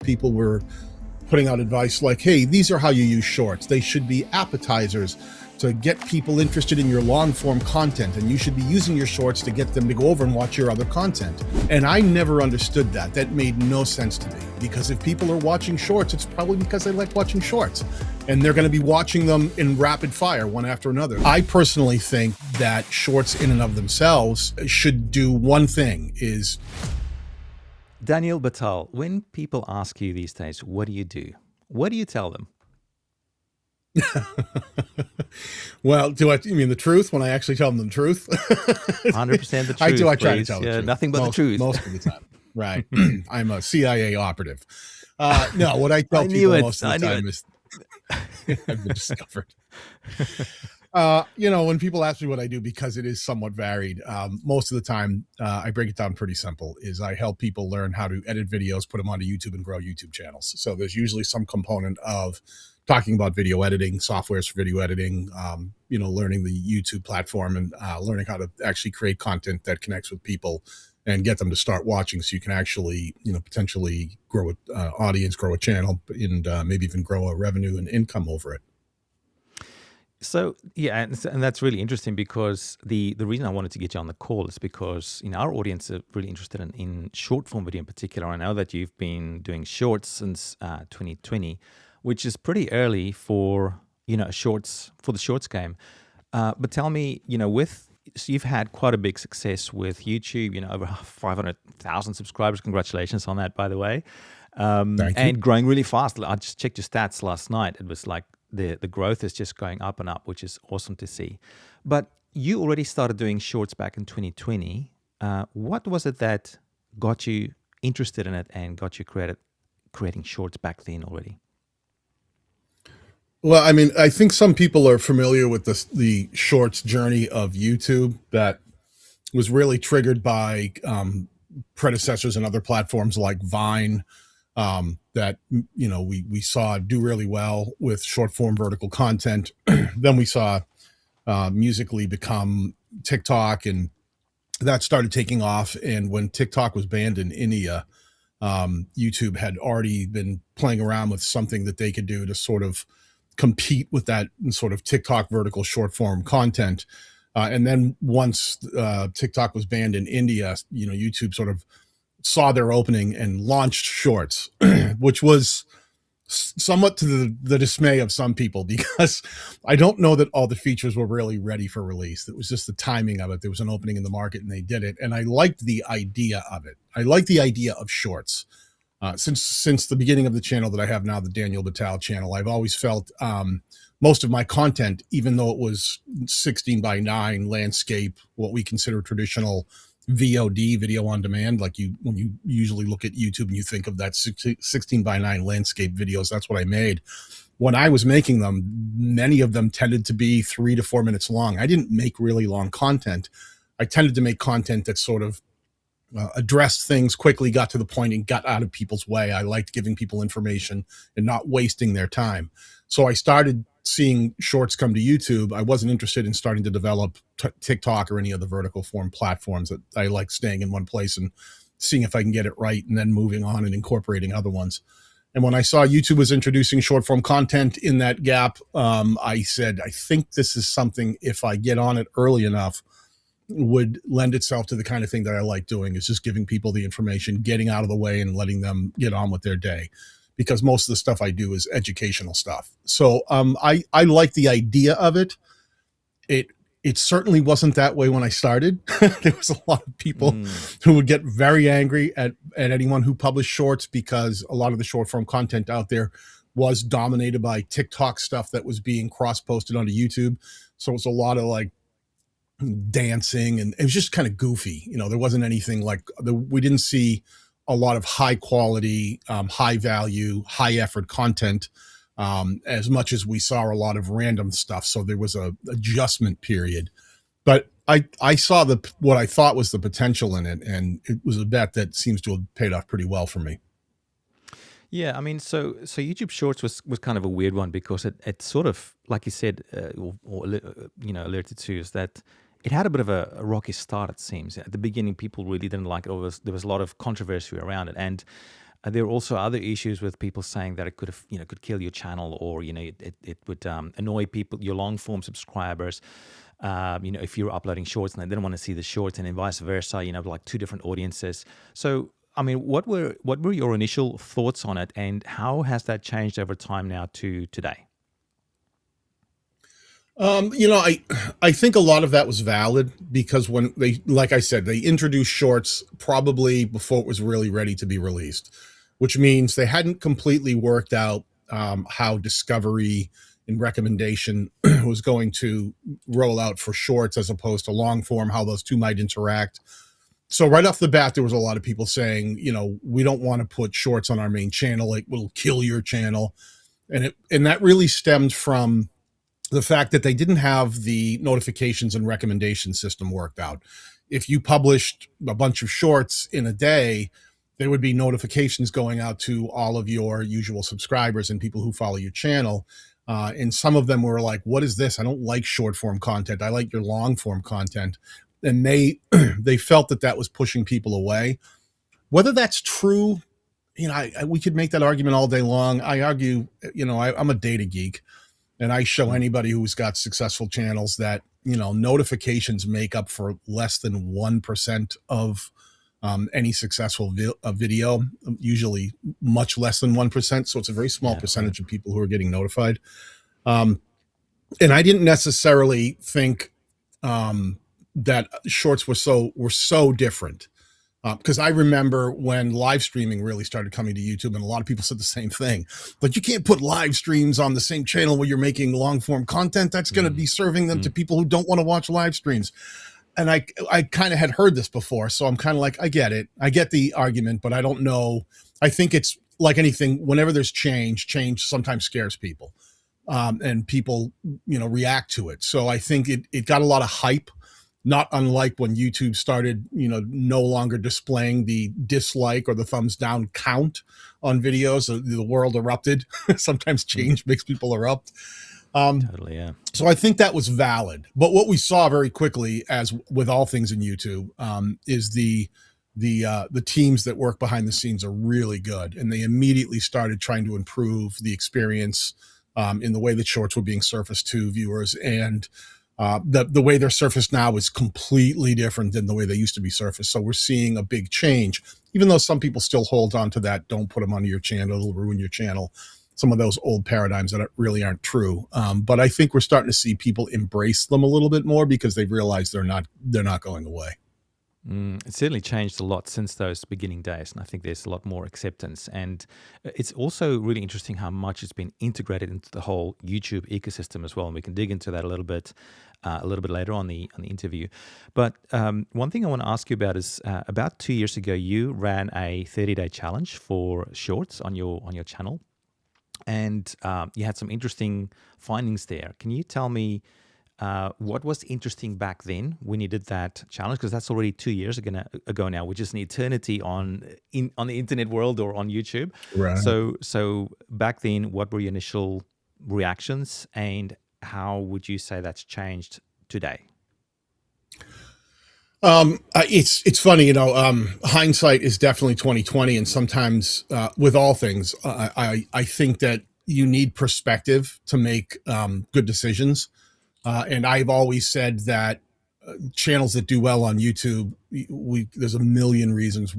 people were putting out advice like, hey, these are how you use shorts. They should be appetizers to get people interested in your long form content, and you should be using your shorts to get them to go over and watch your other content. And I never understood that. That made no sense to me, because if people are watching shorts, it's probably because they like watching shorts, and they're going to be watching them in rapid fire, one after another. I personally think that shorts in and of themselves should do one thing is... Daniel Batal, when people ask you these days, what do you do? What do you tell them? Well, you mean the truth when I actually tell them the truth? 100% the truth. I try to tell the truth. Nothing but the truth. Most of the time. Right. I'm a CIA operative. No, what I tell people most of the time is I've been discovered. When people ask me what I do, because it is somewhat varied, most of the time I break it down pretty simple. Is I help people learn how to edit videos, put them onto YouTube, and grow YouTube channels. So there's usually some component of talking about video editing, softwares for video editing, learning the YouTube platform, and learning how to actually create content that connects with people and get them to start watching, so you can actually, potentially grow an audience, grow a channel, and maybe even grow a revenue and income over it. So, yeah, and that's really interesting, because the reason I wanted to get you on the call is because, our audience are really interested in short form video in particular. I know that you've been doing shorts since 2020, which is pretty early for, shorts, for the shorts game. But tell me, so you've had quite a big success with YouTube, over 500,000 subscribers. Congratulations on that, by the way. Thank you. And growing really fast. I just checked your stats last night. It was like the growth is just going up and up, which is awesome to see. But you already started doing shorts back in 2020. What was it that got you interested in it and got you creating shorts back then already? Well, I mean, I think some people are familiar with the shorts journey of YouTube that was really triggered by predecessors and other platforms like Vine, that, we saw do really well with short form vertical content. Then we saw Musical.ly become TikTok, and that started taking off. And when TikTok was banned in India, YouTube had already been playing around with something that they could do to sort of compete with that sort of TikTok vertical short form content. And then once TikTok was banned in India, YouTube sort of saw their opening and launched shorts, which was somewhat to the dismay of some people, because I don't know that all the features were really ready for release. It was just the timing of it. There was an opening in the market and they did it. And I liked the idea of it. I like the idea of shorts. Since the beginning of the channel that I have now, the Daniel Batal channel, I've always felt most of my content, even though it was 16:9 landscape, what we consider traditional VOD, video on demand, like when you usually look at YouTube and you think of that 16:9 landscape videos, that's what I made. When I was making them, many of them tended to be 3 to 4 minutes long. I didn't make really long content. I tended to make content that sort of addressed things quickly, got to the point, and got out of people's way. I liked giving people information and not wasting their time. So I started seeing shorts come to YouTube. I wasn't interested in starting to develop TikTok or any of the vertical form platforms. That I like staying in one place and seeing if I can get it right, and then moving on and incorporating other ones. And when I saw YouTube was introducing short form content in that gap, I said, I think this is something, if I get on it early enough, would lend itself to the kind of thing that I like doing, is just giving people the information, getting out of the way and letting them get on with their day. Because most of the stuff I do is educational stuff. So I like the idea of it. It certainly wasn't that way when I started. There was a lot of people who would get very angry at anyone who published shorts, because a lot of the short form content out there was dominated by TikTok stuff that was being cross-posted onto YouTube. So it was a lot of like dancing, and it was just kind of goofy. There wasn't anything like we didn't see a lot of high quality, high value, high effort content, as much as we saw a lot of random stuff. So there was a adjustment period, but I saw what I thought was the potential in it, and it was a bet that seems to have paid off pretty well for me. Yeah, I mean, so YouTube Shorts was kind of a weird one, because it sort of, like you said, alerted to, is that it had a bit of a rocky start, it seems. At the beginning, people really didn't like it. There was a lot of controversy around it. And There are also other issues with people saying that it could have, could kill your channel, or it would annoy people, your long form subscribers. If you're uploading shorts and they didn't want to see the shorts, and then vice versa. Like two different audiences. So, I mean, what were your initial thoughts on it, and how has that changed over time now to today? I think a lot of that was valid because when they, like I said, they introduced shorts probably before it was really ready to be released, which means they hadn't completely worked out how discovery and recommendation was going to roll out for shorts as opposed to long form, how those two might interact. So right off the bat, there was a lot of people saying, we don't want to put shorts on our main channel. It will kill your channel. And that really stemmed from the fact that they didn't have the notifications and recommendation system worked out. If you published a bunch of shorts in a day, there would be notifications going out to all of your usual subscribers and people who follow your channel. And some of them were like, what is this? I don't like short form content. I like your long form content. And they felt that was pushing people away. Whether that's true, we could make that argument all day long. I argue, I'm a data geek. And I show anybody who's got successful channels that, notifications make up for less than 1% of any successful video, usually much less than 1%. So it's a very small percentage of people who are getting notified. And I didn't necessarily think that shorts were so different. Because I remember when live streaming really started coming to YouTube, and a lot of people said the same thing. But you can't put live streams on the same channel where you're making long form content. That's going to be serving them to people who don't want to watch live streams. And I kind of had heard this before. So I'm kind of like, I get it. I get the argument, but I don't know. I think it's like anything. Whenever there's change sometimes scares people. And people, react to it. So I think it got a lot of hype. Not unlike when YouTube started, no longer displaying the dislike or the thumbs down count on videos. The world erupted. Sometimes change makes people erupt. Totally, yeah. So I think that was valid. But what we saw very quickly, as with all things in YouTube, is the teams that work behind the scenes are really good, and they immediately started trying to improve the experience in the way that shorts were being surfaced to viewers. And the way they're surfaced now is completely different than the way they used to be surfaced. So we're seeing a big change, even though some people still hold on to that. Don't put them on your channel. It'll ruin your channel. Some of those old paradigms that really aren't true. But I think we're starting to see people embrace them a little bit more because they've realized they're not going away. It's certainly changed a lot since those beginning days, and I think there's a lot more acceptance. And it's also really interesting how much it's been integrated into the whole YouTube ecosystem as well. And we can dig into that a little bit later on the interview. But one thing I want to ask you about is about 2 years ago, you ran a 30-day challenge for shorts on your channel, and you had some interesting findings there. Can you tell me what was interesting back then when you did that challenge? Because that's already 2 years ago now, which is an eternity on the internet world or on YouTube. Right. So back then, what were your initial reactions, and how would you say that's changed today? It's funny, hindsight is definitely 2020, and sometimes with all things, I think that you need perspective to make good decisions. And I've always said that channels that do well on YouTube, there's a million reasons,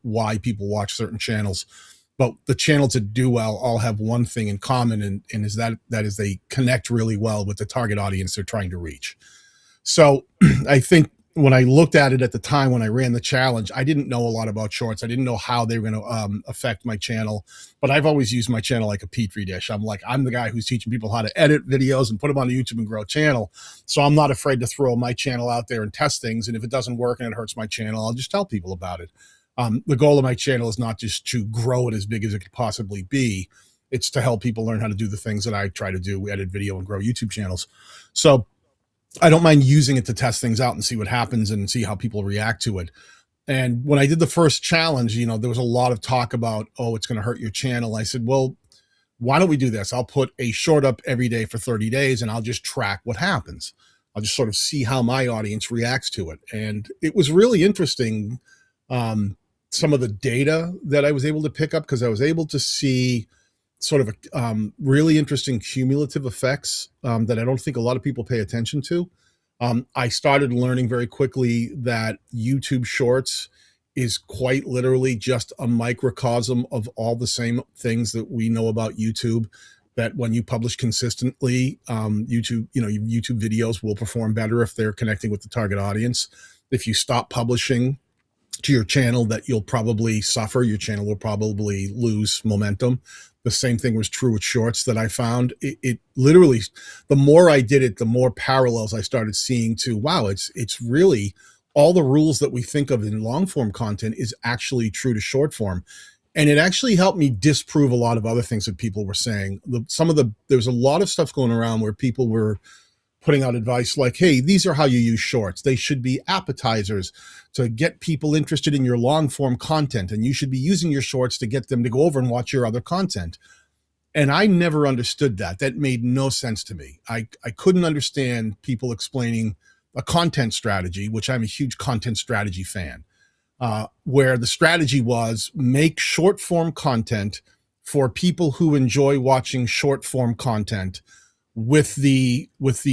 why people watch certain channels, but the channels that do well all have one thing in common, and is that is they connect really well with the target audience they're trying to reach. So I think when I looked at it at the time when I ran the challenge, I didn't know a lot about shorts. I didn't know how they were going to affect my channel, but I've always used my channel like a petri dish. I'm the guy who's teaching people how to edit videos and put them on YouTube and grow a channel. So I'm not afraid to throw my channel out there and test things. And if it doesn't work and it hurts my channel, I'll just tell people about it. The goal of my channel is not just to grow it as big as it could possibly be. It's to help people learn how to do the things that I try to do, edit video and grow YouTube channels. So I don't mind using it to test things out and see what happens and see how people react to it. And when I did the first challenge, there was a lot of talk about, oh, it's going to hurt your channel. I said, well, why don't we do this? I'll put a short up every day for 30 days and I'll just track what happens. I'll just sort of see how my audience reacts to it. And it was really interesting some of the data that I was able to pick up, because I was able to see sort of really interesting cumulative effects that I don't think a lot of people pay attention to. I started learning very quickly that YouTube Shorts is quite literally just a microcosm of all the same things that we know about YouTube. That when you publish consistently, YouTube videos will perform better if they're connecting with the target audience. If you stop publishing to your channel, that you'll probably suffer. Your channel will probably lose momentum. The same thing was true with shorts that I found. It literally, the more I did it, the more parallels I started seeing to, wow, it's really all the rules that we think of in long form content is actually true to short form. And it actually helped me disprove a lot of other things that people were saying. There was a lot of stuff going around where people were putting out advice like, hey, these are how you use shorts. They should be appetizers to get people interested in your long form content. And you should be using your shorts to get them to go over and watch your other content. And I never understood that. That made no sense to me. I couldn't understand people explaining a content strategy, which I'm a huge content strategy fan, where the strategy was make short form content for people who enjoy watching short form content, with the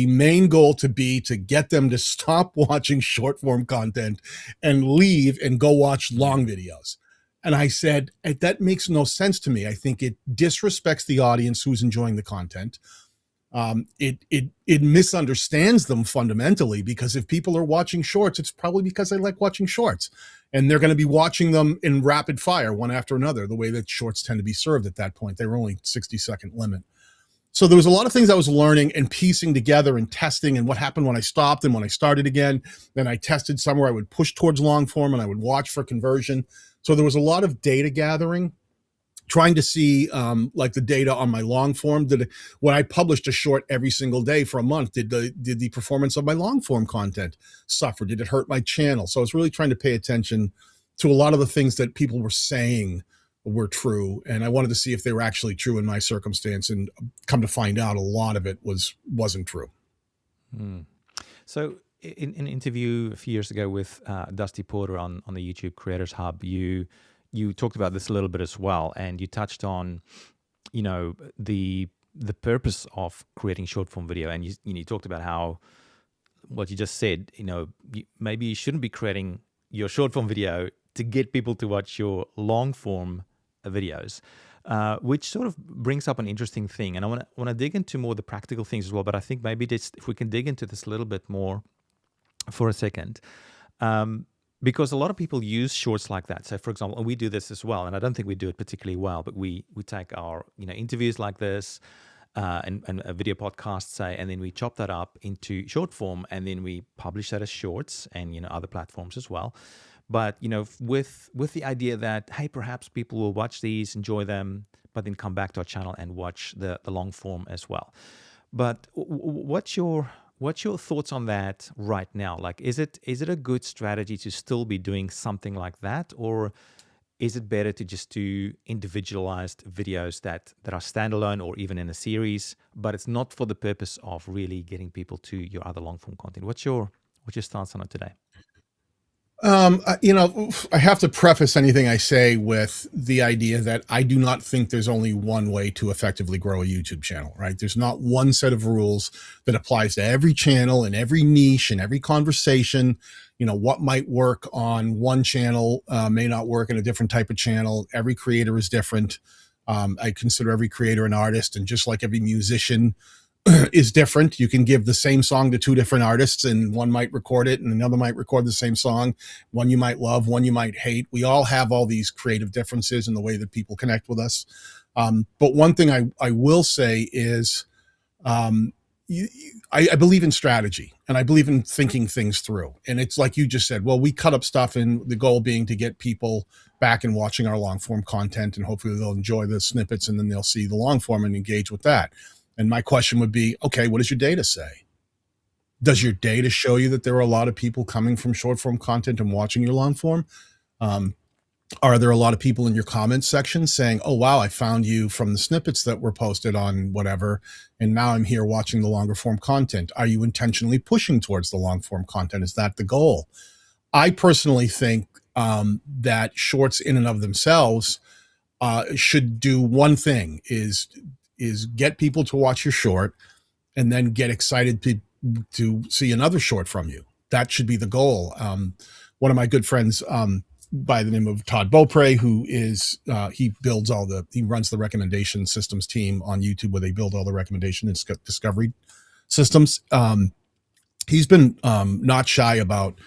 main goal to be to get them to stop watching short form content and leave and go watch long videos. And I said, that makes no sense to me. I think it disrespects the audience who's enjoying the content. It misunderstands them fundamentally, because if people are watching shorts, it's probably because they like watching shorts, and they're going to be watching them in rapid fire, one after another, the way that shorts tend to be served at that point. They were only 60-second limit. So there was a lot of things I was learning and piecing together and testing, and what happened when I stopped and when I started again. Then I tested somewhere I would push towards long form and I would watch for conversion. So there was a lot of data gathering, trying to see like the data on my long form. When I published a short every single day for a month, did the performance of my long form content suffer? Did it hurt my channel? So I was really trying to pay attention to a lot of the things that people were saying were true, and I wanted to see if they were actually true in my circumstance, and come to find out a lot of it wasn't true. So in an interview a few years ago with Dusty Porter on the YouTube Creators Hub, you talked about this a little bit as well, and you touched on, the purpose of creating short form video, and you talked about how what you just said, maybe you shouldn't be creating your short form video to get people to watch your long form videos, which sort of brings up an interesting thing. And I want to dig into more of the practical things as well, but I think maybe if we can dig into this a little bit more for a second, because a lot of people use shorts like that. So for example, and we do this as well, and I don't think we do it particularly well, but we take our interviews like this and a video podcast, say, and then we chop that up into short form, and then we publish that as shorts, and other platforms as well. But with the idea that, hey, perhaps people will watch these, enjoy them, but then come back to our channel and watch the long form as well. But what's your thoughts on that right now? Like, is it a good strategy to still be doing something like that, or is it better to just do individualized videos that are standalone or even in a series, but it's not for the purpose of really getting people to your other long form content? What's your stance on it today? I have to preface anything I say with the idea that I do not think there's only one way to effectively grow a YouTube channel, right? There's not one set of rules that applies to every channel and every niche and every conversation. What might work on one channel may not work in a different type of channel. Every creator is different. I consider every creator an artist, and just like every musician is different. You can give the same song to two different artists, and one might record it and another might record the same song. One you might love, one you might hate. We all have all these creative differences in the way that people connect with us. But one thing I will say is I believe in strategy, and I believe in thinking things through. And it's like you just said, well, we cut up stuff, and the goal being to get people back and watching our long form content, and hopefully they'll enjoy the snippets, and then they'll see the long form and engage with that. And my question would be, okay, what does your data say? Does your data show you that there are a lot of people coming from short form content and watching your long form? Are there a lot of people in your comments section saying, oh, wow, I found you from the snippets that were posted on whatever, and now I'm here watching the longer form content? Are you intentionally pushing towards the long form content? Is that the goal? I personally think that shorts in and of themselves should do one thing: is get people to watch your short and then get excited to see another short from you. That should be the goal. One of my good friends, by the name of Todd Beaupre, who is he runs the recommendation systems team on YouTube, where they build all the recommendation and discovery systems. He's been not shy about.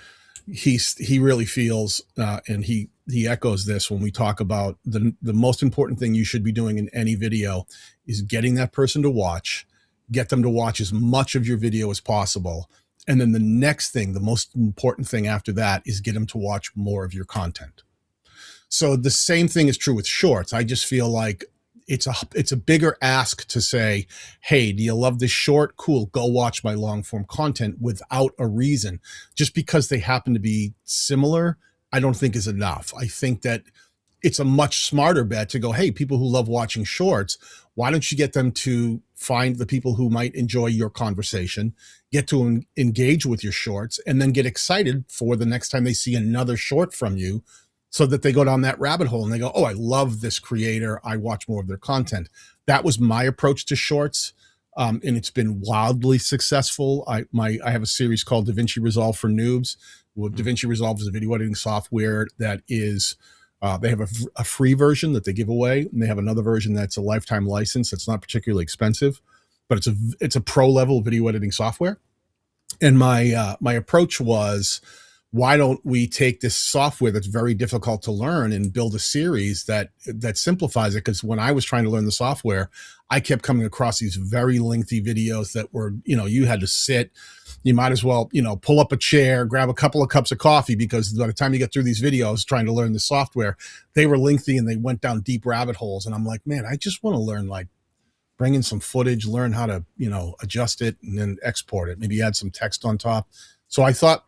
He really feels, and he echoes this when we talk about the most important thing you should be doing in any video is getting that person to watch, get them to watch as much of your video as possible. And then the next thing, the most important thing after that, is get them to watch more of your content. So the same thing is true with shorts. I just feel like it's a bigger ask to say, hey, do you love this short? Cool, go watch my long form content without a reason. Just because they happen to be similar, I don't think is enough. I think that it's a much smarter bet to go, hey, people who love watching shorts, why don't you get them to find the people who might enjoy your conversation, get to engage with your shorts, and then get excited for the next time they see another short from you, so that they go down that rabbit hole and they go, oh, I love this creator, I watch more of their content. That was my approach to shorts, and it's been wildly successful. I have a series called DaVinci Resolve for Noobs. Well, DaVinci Resolve is a video editing software that is, they have a free version that they give away, and they have another version that's a lifetime license that's not particularly expensive, but it's a pro level video editing software. And my approach was, why don't we take this software that's very difficult to learn and build a series that simplifies it? Because when I was trying to learn the software, I kept coming across these very lengthy videos that were, you had to sit, you might as well, pull up a chair, grab a couple of cups of coffee, because by the time you get through these videos trying to learn the software, they were lengthy and they went down deep rabbit holes. And I'm like, man, I just want to learn, like, bring in some footage, learn how to, adjust it and then export it, maybe add some text on top. So I thought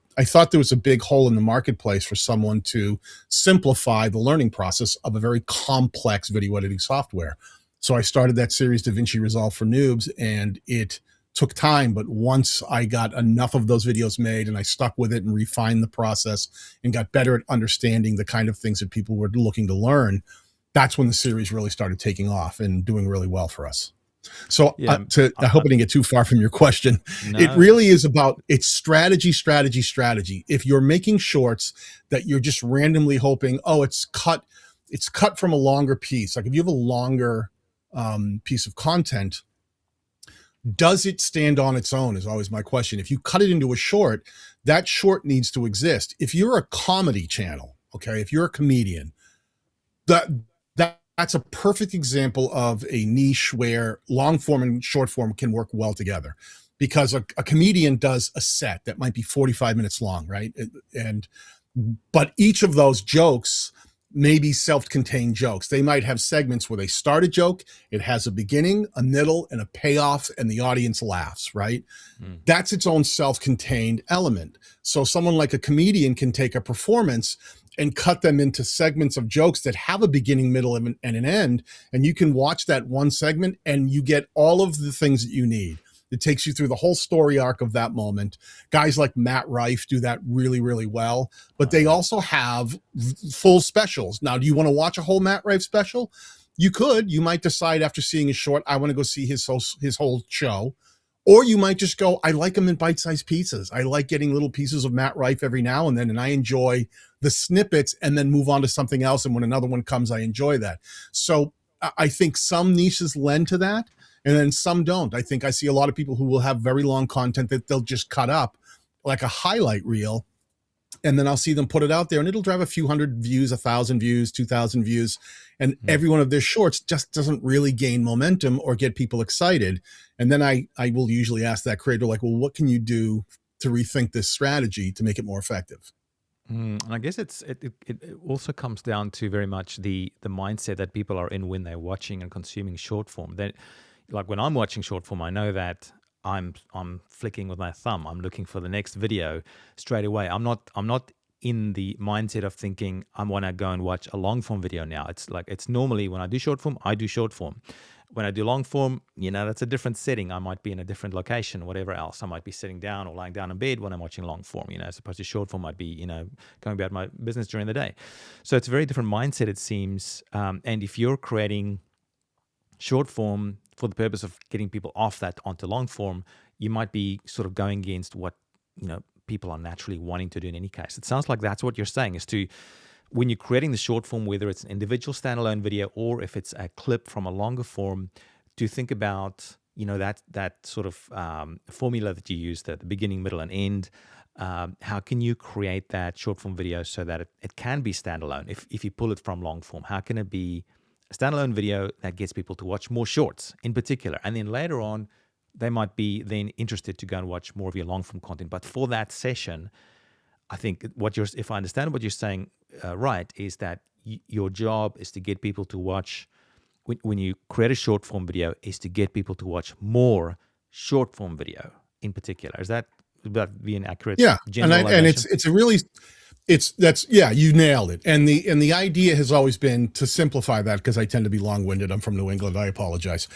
there was a big hole in the marketplace for someone to simplify the learning process of a very complex video editing software. So I started that series, DaVinci Resolve for Noobs, and it took time. But once I got enough of those videos made and I stuck with it and refined the process and got better at understanding the kind of things that people were looking to learn, that's when the series really started taking off and doing really well for us. So Yeah. I hope I didn't get too far from your question. It No. really is about, it's strategy. If you're making shorts that you're just randomly hoping, oh, it's cut from a longer piece. Like if you have a longer piece of content, does it stand on its own is always my question. If you cut it into a short, that short needs to exist. If you're a comedy channel, okay, if you're a comedian, that's a perfect example of a niche where long form and short form can work well together, because a comedian does a set that might be 45 minutes long, right? But each of those jokes may be self-contained jokes. They might have segments where they start a joke, it has a beginning, a middle, and a payoff, and the audience laughs, right? That's its own self-contained element. So someone like a comedian can take a performance and cut them into segments of jokes that have a beginning, middle, and an end. And you can watch that one segment and you get all of the things that you need. It takes you through the whole story arc of that moment. Guys like Matt Rife do that really, really well, but they also have full specials. Now, do you want to watch a whole Matt Rife special? You could. You might decide after seeing a short, I want to go see his whole show. Or you might just go, I like them in bite-sized pieces. I like getting little pieces of Matt Rife every now and then, and I enjoy the snippets, and then move on to something else. And when another one comes, I enjoy that. So I think some niches lend to that, and then some don't. I think I see a lot of people who will have very long content that they'll just cut up like a highlight reel, and then I'll see them put it out there, and it'll drive a few hundred views, 1,000 views, 2,000 views. And every one of their shorts just doesn't really gain momentum or get people excited. And then I will usually ask that creator, like, well, what can you do to rethink this strategy to make it more effective? And I guess it also comes down to very much the mindset that people are in when they're watching and consuming short form. That, like when I'm watching short form, I know that I'm flicking with my thumb. I'm looking for the next video straight away. I'm not in the mindset of thinking I want to go and watch a long form video now. It's normally when I do short form, When I do long form, that's a different setting. I might be in a different location, whatever else. I might be sitting down or lying down in bed when I'm watching long form, as opposed to short form, I'd be, going about my business during the day. So it's a very different mindset, it seems. And if you're creating short form for the purpose of getting people off that onto long form, you might be sort of going against what, people are naturally wanting to do in any case. It sounds like that's what you're saying, is to, when you're creating the short form, whether it's an individual standalone video or if it's a clip from a longer form, to think about, that sort of formula that you used at the beginning, middle, and end. How can you create that short form video so that it can be standalone? If you pull it from long form, how can it be a standalone video that gets people to watch more shorts in particular? And then later on, they might be then interested to go and watch more of your long form content. But for that session, I think if I understand what you're saying right, is that your job is to get people to watch, when you create a short form video, is to get people to watch more short form video in particular. Is that be an accurate generalization? You nailed it. And the idea has always been to simplify that, because I tend to be long-winded. I'm from New England. I apologize.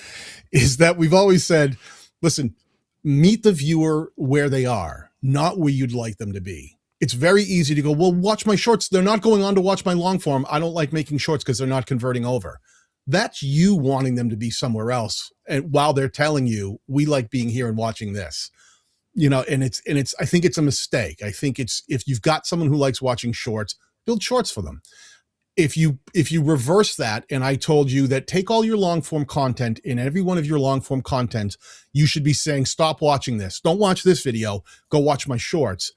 Is that we've always said, listen, meet the viewer where they are, not where you'd like them to be. It's very easy to go, well, watch my shorts. They're not going on to watch my long form. I don't like making shorts because they're not converting over. That's you wanting them to be somewhere else. And while they're telling you, we like being here and watching this, and I think it's a mistake. I think if you've got someone who likes watching shorts, build shorts for them. If you reverse that, and I told you that take all your long form content, in every one of your long form content, you should be saying, stop watching this. Don't watch this video. Go watch my shorts.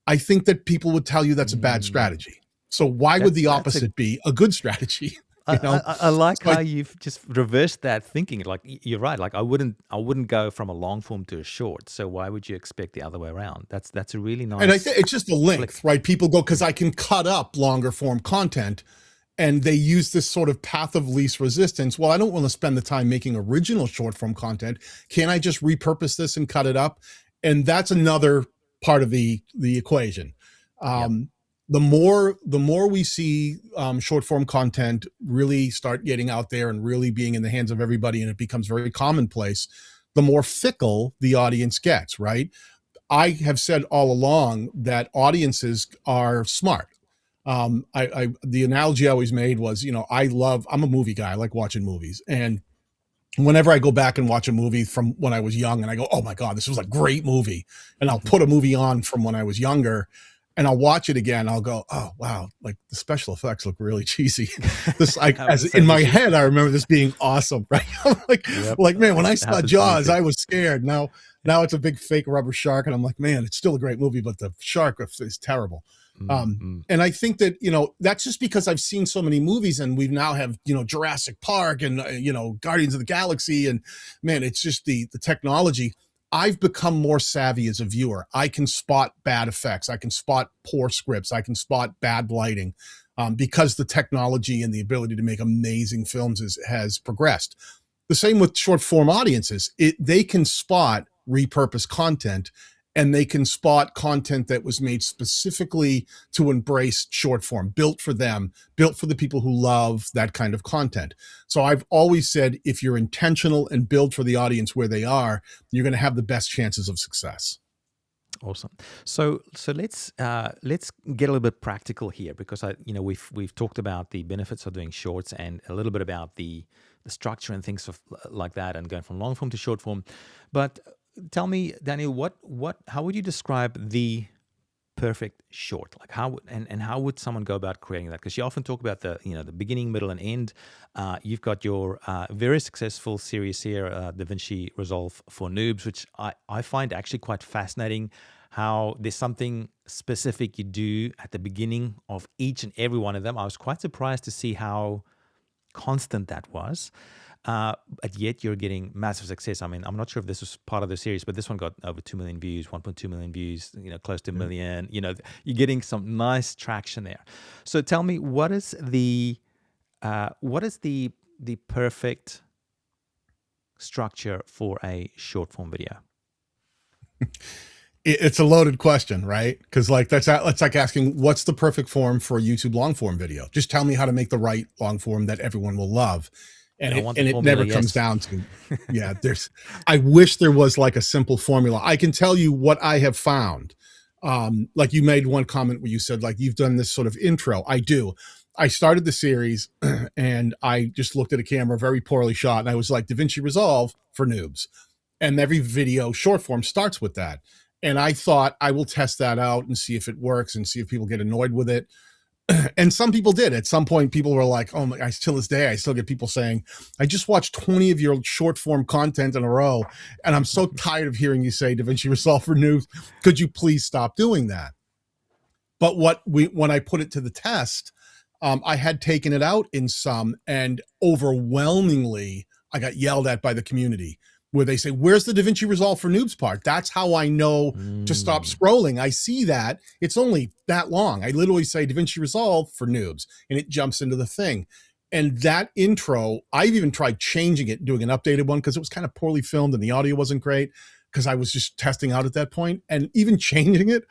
I think that people would tell you that's a bad strategy. So why would the opposite be a good strategy? I like how you've just reversed that thinking. Like, you're right. Like, I wouldn't go from a long form to a short. So why would you expect the other way around? That's a really nice. And I think it's just the length, right? People go, because I can cut up longer form content, and they use this sort of path of least resistance. Well, I don't want to spend the time making original short form content. Can I just repurpose this and cut it up? And that's another part of the equation. The more we see short form content really start getting out there and really being in the hands of everybody, and it becomes very commonplace, the more fickle the audience gets, right? I have said all along that audiences are smart. The analogy I always made was, I'm a movie guy. I like watching movies. And whenever I go back and watch a movie from when I was young, and I go, oh my God, this was a great movie, and I'll put a movie on from when I was younger, and I'll watch it again, I'll go, oh wow, like the special effects look really cheesy. This, in my head, I remember this being awesome, right? I'm like, man, when I saw Jaws, I was scared. Now it's a big fake rubber shark, and I'm like, man, it's still a great movie, but the shark is terrible. And I think that, that's just because I've seen so many movies, and we now have, Jurassic Park and, Guardians of the Galaxy, and man, it's just the technology. I've become more savvy as a viewer. I can spot bad effects. I can spot poor scripts. I can spot bad lighting, because the technology and the ability to make amazing films has progressed. The same with short form audiences. They can spot repurposed content, and they can spot content that was made specifically to embrace short form, built for them, built for the people who love that kind of content. So I've always said, if you're intentional and build for the audience where they are, you're going to have the best chances of success. Awesome. So let's get a little bit practical here, because we've talked about the benefits of doing shorts, and a little bit about the structure and things like that, and going from long form to short form. But tell me, Daniel, how would you describe the perfect short? Like, how would someone go about creating that? Because you often talk about the beginning, middle, and end. You've got your very successful series here, DaVinci Resolve for Noobs, which I find actually quite fascinating. How there's something specific you do at the beginning of each and every one of them. I was quite surprised to see how constant that was. But yet you're getting massive success. I mean, I'm not sure if this was part of the series, but this one got over 2 million views, 1.2 million views, close to a million. You're getting some nice traction there. So tell me, what is the perfect structure for a short form video? It's a loaded question, right? Because that's like asking, what's the perfect form for a YouTube long form video? Just tell me how to make the right long form that everyone will love. I don't want the and it formula never comes yet. down to, yeah, I wish there was like a simple formula. I can tell you what I have found. Like you made one comment where you said like you've done this sort of intro. I do. I started the series and I just looked at a camera very poorly shot and I was like, DaVinci Resolve for noobs. And every video short form starts with that. And I thought I will test that out and see if it works and see if people get annoyed with it. And some people did. At some point, people were like, oh my, till this day, I still get people saying, I just watched 20 of your short form content in a row. And I'm so tired of hearing you say DaVinci Resolve for noobs. Could you please stop doing that? But when I put it to the test, I had taken it out in some, and overwhelmingly, I got yelled at by the community where they say, where's the DaVinci Resolve for noobs part? That's how I know to stop scrolling. I see that. It's only that long. I literally say DaVinci Resolve for noobs, and it jumps into the thing. And that intro, I've even tried changing it, doing an updated one, because it was kind of poorly filmed and the audio wasn't great, because I was just testing out at that point. And even changing it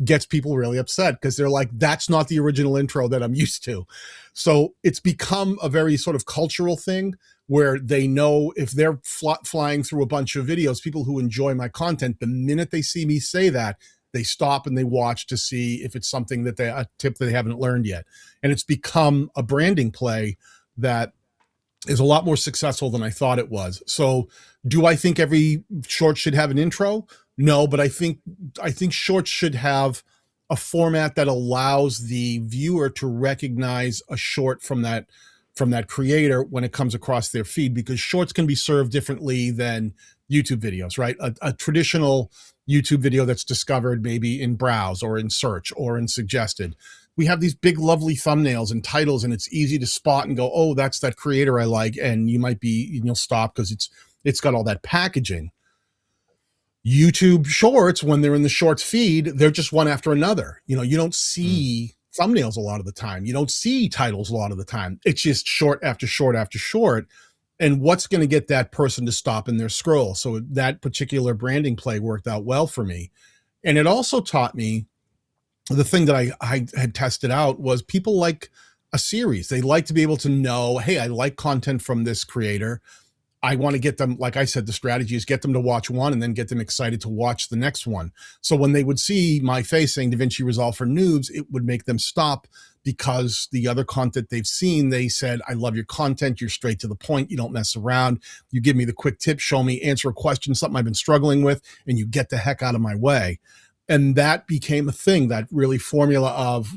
gets people really upset because they're like, that's not the original intro that I'm used to. So it's become a very sort of cultural thing where they know if they're flying through a bunch of videos, people who enjoy my content, the minute they see me say that, they stop and they watch to see if it's something that a tip that they haven't learned yet. And it's become a branding play that is a lot more successful than I thought it was. So do I think every short should have an intro? No, but I think shorts should have a format that allows the viewer to recognize a short from that creator when it comes across their feed, because shorts can be served differently than YouTube videos, right? A traditional YouTube video that's discovered maybe in browse or in search or in suggested. We have these big, lovely thumbnails and titles, and it's easy to spot and go, oh, that's that creator I like. And you'll stop because it's got all that packaging. YouTube shorts, when they're in the shorts feed, they're just one after another. You don't see thumbnails a lot of the time. You don't see titles a lot of the time. It's just short after short after short. And what's going to get that person to stop in their scroll? So that particular branding play worked out well for me. And it also taught me the thing that I had tested out was people like a series. They like to be able to know, hey, I like content from this creator. I want to get them, like I said, the strategy is get them to watch one and then get them excited to watch the next one. So when they would see my face saying DaVinci Resolve for noobs, it would make them stop, because the other content they've seen, they said, I love your content. You're straight to the point. You don't mess around. You give me the quick tip, show me, answer a question, something I've been struggling with, and you get the heck out of my way. And that became a thing, that really formula of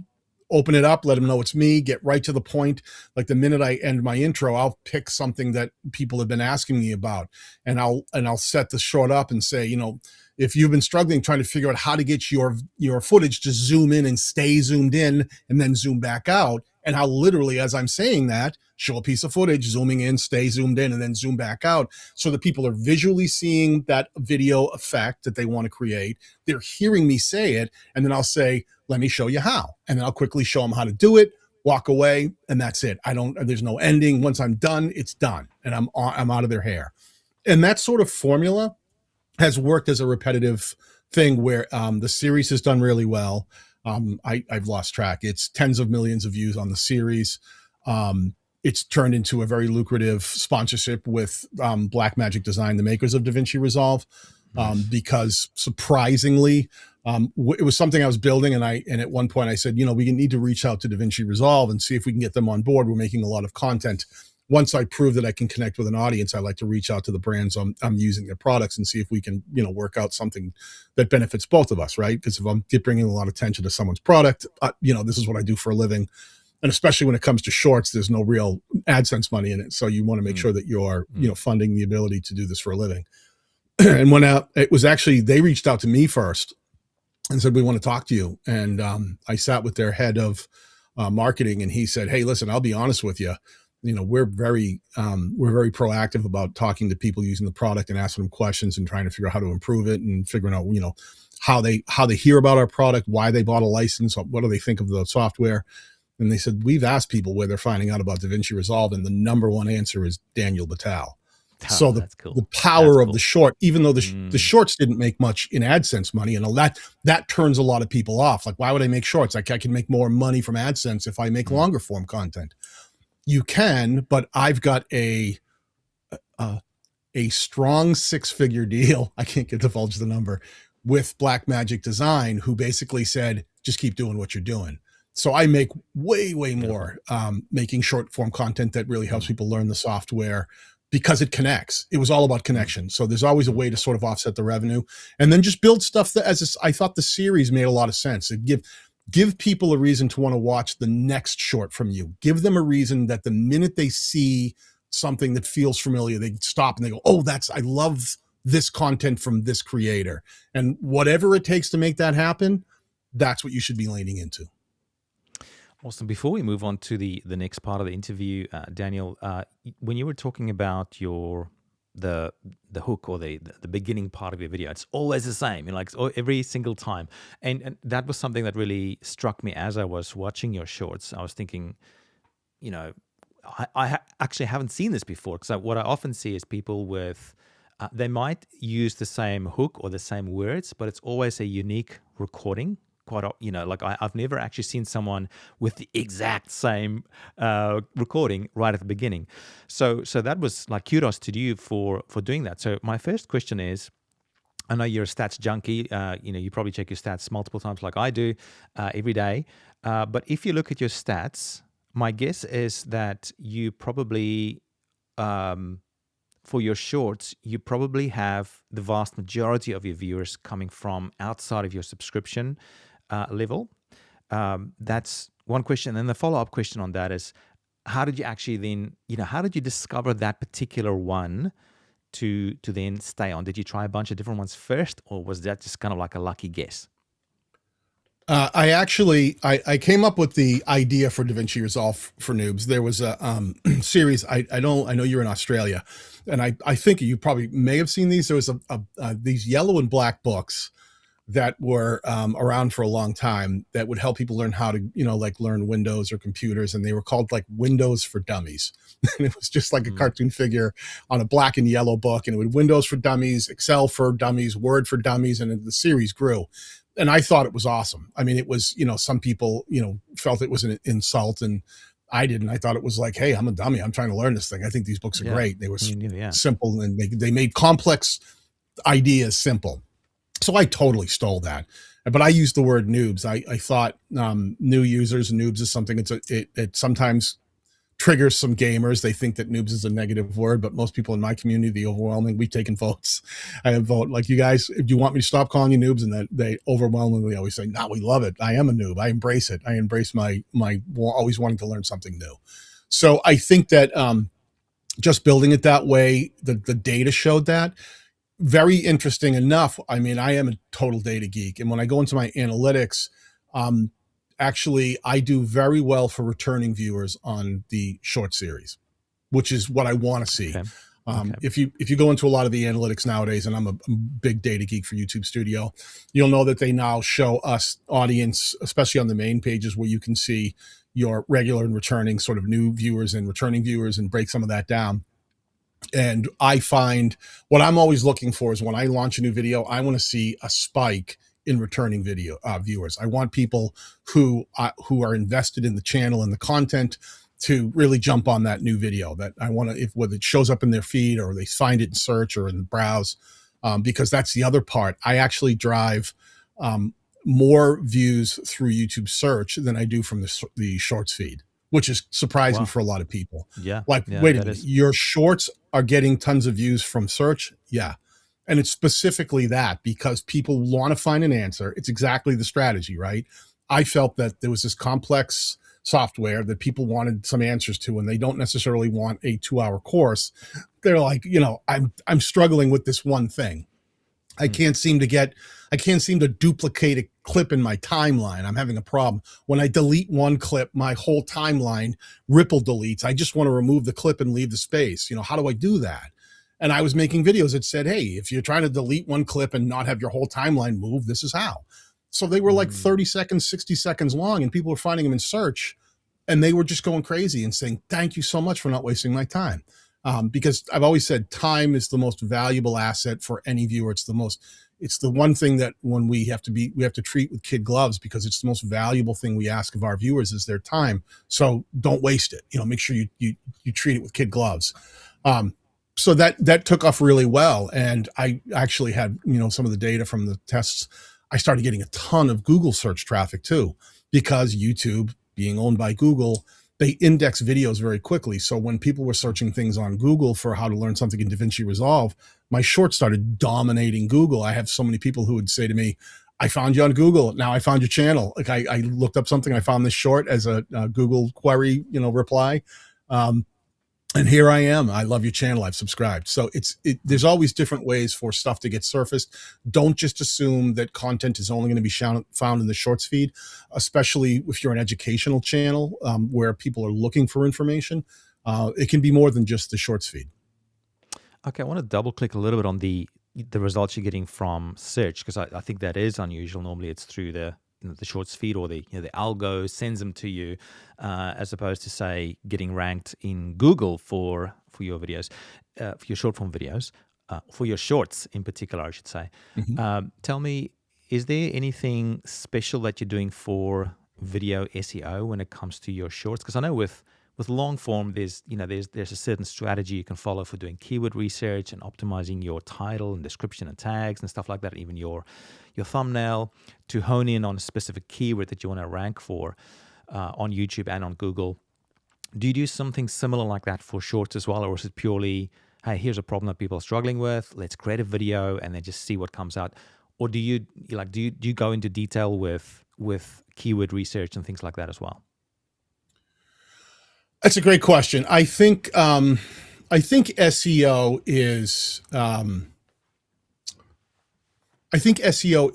open it up, let them know it's me, get right to the point. Like the minute I end my intro, I'll pick something that people have been asking me about, and I'll set the short up and say, if you've been struggling trying to figure out how to get your footage to zoom in and stay zoomed in and then zoom back out, and I'll literally, as I'm saying that, show a piece of footage, zooming in, stay zoomed in, and then zoom back out, so that people are visually seeing that video effect that they want to create. They're hearing me say it, and then I'll say, let me show you how. And then I'll quickly show them how to do it, walk away, and that's it. There's no ending. Once I'm done, it's done, and I'm out of their hair. And that sort of formula has worked as a repetitive thing where the series has done really well. I've lost track. It's tens of millions of views on the series. It's turned into a very lucrative sponsorship with Blackmagic Design, the makers of DaVinci Resolve, because surprisingly, it was something I was building, and at one point I said, we need to reach out to DaVinci Resolve and see if we can get them on board. We're making a lot of content. Once I prove that I can connect with an audience, I like to reach out to the brands I'm using their products and see if we can, work out something that benefits both of us, right? Because if I'm bringing a lot of attention to someone's product, this is what I do for a living. And especially when it comes to shorts, there's no real AdSense money in it. So you want to make sure that you're, funding the ability to do this for a living. And it was actually, they reached out to me first and said, we want to talk to you. And I sat with their head of marketing, and he said, hey, listen, I'll be honest with you. We're very proactive about talking to people using the product and asking them questions and trying to figure out how to improve it and figuring out, how they hear about our product, why they bought a license, what do they think of the software. And they said, we've asked people where they're finding out about DaVinci Resolve, and the number one answer is Daniel Batal. So the power of the short, even though the shorts didn't make much in AdSense money, and all that turns a lot of people off. Like, why would I make shorts? I can make more money from AdSense if I make longer form content. you can, but I've got a strong 6-figure deal. I can't divulge the number with Blackmagic Design, who basically said, just keep doing what you're doing. So I make way Beautiful. more making short form content that really helps Mm, people learn the software because it connects. It was all about mm, connection. So there's always a mm. way to sort of offset the revenue, and then just build stuff that, I thought the series made a lot of sense. It give people a reason to want to watch the next short from you. Give them a reason that the minute they see something that feels familiar, they stop and they go, oh, I love this content from this creator. And whatever it takes to make that happen, that's what you should be leaning into. Awesome. Before we move on to the next part of the interview, Daniel, when you were talking about the the hook or the beginning part of your video, it's always the same, like every single time, and that was something that really struck me as I was watching your shorts. I was thinking, you know, actually haven't seen this before, because what I often see is people with they might use the same hook or the same words, but it's always a unique recording. Like I've never actually seen someone with the exact same recording right at the beginning. So that was like kudos to you for doing that. So my first question is, I know you're a stats junkie. You probably check your stats multiple times, like I do, every day. But if you look at your stats, my guess is that you probably, for your shorts, you probably have the vast majority of your viewers coming from outside of your subscription level. That's one question. And the follow-up question on that is, how did you actually then, how did you discover that particular one to then stay on? Did you try a bunch of different ones first, or was that just kind of like a lucky guess? I came up with the idea for DaVinci Resolve for Noobs. There was a series. I know you're in Australia, and I think you probably may have seen these. There was these yellow and black books that were around for a long time that would help people learn how to, like learn Windows or computers. And they were called like Windows for Dummies. And it was just like a Mm, cartoon figure on a black and yellow book. And it would Windows for Dummies, Excel for Dummies, Word for Dummies. And the series grew. And I thought it was awesome. I mean, it was, some people, felt it was an insult, and I didn't. I thought it was like, hey, I'm a dummy. I'm trying to learn this thing. I think these books are yeah. great. They were Yeah. simple, and they made complex ideas simple. So I totally stole that. But I used the word noobs. I thought new users, noobs is something it sometimes triggers some gamers. They think that noobs is a negative word, but most people in my community, the overwhelming, we've taken votes. I vote like, you guys, if you want me to stop calling you noobs, and that they overwhelmingly always say, no, we love it. I am a noob. I embrace it. I embrace my always wanting to learn something new. So I think that just building it that way, the data showed that. Very interesting enough. I mean, I am a total data geek, and when I go into my analytics, um, actually, I do very well for returning viewers on the short series, which is what I want to see. Okay. Okay. If you go into a lot of the analytics nowadays, and I'm a big data geek for YouTube Studio, you'll know that they now show us audience, especially on the main pages, where you can see your regular and returning sort of new viewers and returning viewers, and break some of that down. And I find what I'm always looking for is when I launch a new video, I want to see a spike in returning video viewers. I want people who are invested in the channel and the content to really jump on that new video. That I want to, if whether it shows up in their feed or they find it in search or in the browse, because that's the other part. I actually drive more views through YouTube search than I do from the shorts feed, which is surprising Wow. for a lot of people. Yeah. Like, Yeah. wait a That minute, is. your shorts are getting tons of views from search? Yeah. And it's specifically that because people want to find an answer. It's exactly the strategy, right? I felt that there was this complex software that people wanted some answers to, and they don't necessarily want a 2-hour course. They're like, I'm struggling with this one thing. I Mm, can't seem to duplicate a clip in my timeline. I'm having a problem. When I delete one clip, my whole timeline ripple deletes. I just want to remove the clip and leave the space. How do I do that? And I was making videos that said, hey, if you're trying to delete one clip and not have your whole timeline move, this is how. So they were like mm, 30 seconds, 60 seconds long, and people were finding them in search, and they were just going crazy and saying, thank you so much for not wasting my time. because I've always said time is the most valuable asset for any viewer. It's the one thing that when we have to treat with kid gloves, because it's the most valuable thing we ask of our viewers is their time. So don't waste it. Make sure you treat it with kid gloves. So that took off really well. And I actually had, some of the data from the tests. I started getting a ton of Google search traffic too, because YouTube, being owned by Google, they index videos very quickly. So when people were searching things on Google for how to learn something in DaVinci Resolve, my shorts started dominating Google. I have so many people who would say to me, I found you on Google. Now I found your channel. Like I looked up something, I found this short as a Google query, reply. And here I am. I love your channel. I've subscribed. So there's always different ways for stuff to get surfaced. Don't just assume that content is only going to be found in the shorts feed, especially if you're an educational channel where people are looking for information. It can be more than just the shorts feed. Okay, I want to double click a little bit on the results you're getting from search, because I think that is unusual. Normally it's through the shorts feed, or the algo sends them to you, as opposed to, say, getting ranked in Google for your videos, for your short form videos, for your shorts in particular, I should say. Mm-hmm. Tell me, is there anything special that you're doing for video SEO when it comes to your shorts? Because I know with long form, there's a certain strategy you can follow for doing keyword research and optimizing your title and description and tags and stuff like that, even your thumbnail, to hone in on a specific keyword that you want to rank for on YouTube and on Google. Do you do something similar like that for shorts as well, or is it purely, hey, here's a problem that people are struggling with, let's create a video and then just see what comes out? Or do you go into detail with keyword research and things like that as well? That's a great question. I think SEO